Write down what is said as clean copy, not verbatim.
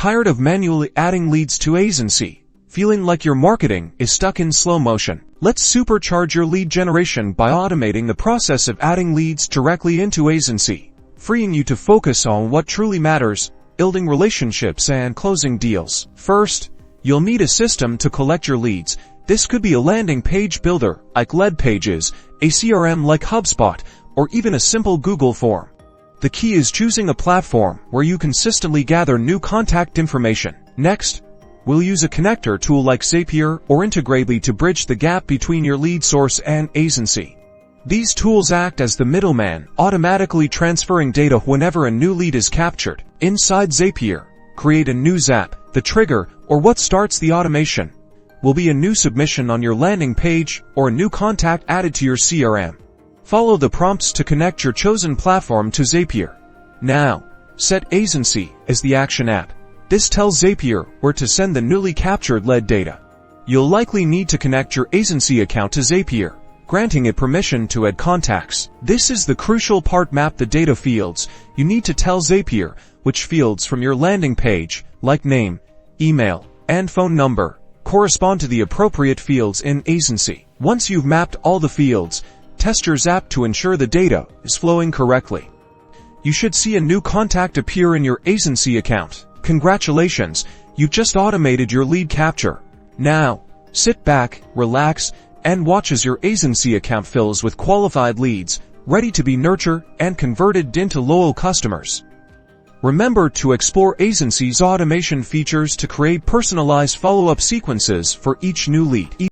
Tired of manually adding leads to Aisensy? Feeling like your marketing is stuck in slow motion? Let's supercharge your lead generation by automating the process of adding leads directly into Aisensy, freeing you to focus on what truly matters, building relationships and closing deals. First, you'll need a system to collect your leads. This could be a landing page builder like lead pages, a CRM like HubSpot, or even a simple Google form. The key is choosing a platform where you consistently gather new contact information. Next, we'll use a connector tool like Zapier or Integrately to bridge the gap between your lead source and Aisensy. These tools act as the middleman, automatically transferring data whenever a new lead is captured. Inside Zapier, create a new Zap. The trigger, or what starts the automation, will be a new submission on your landing page or a new contact added to your CRM. Follow the prompts to connect your chosen platform to Zapier. Now, set Aisensy as the action app. This tells Zapier where to send the newly captured lead data. You'll likely need to connect your Aisensy account to Zapier, granting it permission to add contacts. This is the crucial part. Map the data fields. You need to tell Zapier which fields from your landing page, like name, email, and phone number, correspond to the appropriate fields in Aisensy. Once you've mapped all the fields, test your Zap to ensure the data is flowing correctly. You should see a new contact appear in your Aisensy account. Congratulations, you've just automated your lead capture. Now, sit back, relax, and watch as your Aisensy account fills with qualified leads, ready to be nurtured and converted into loyal customers. Remember to explore Aisensy's automation features to create personalized follow-up sequences for each new lead.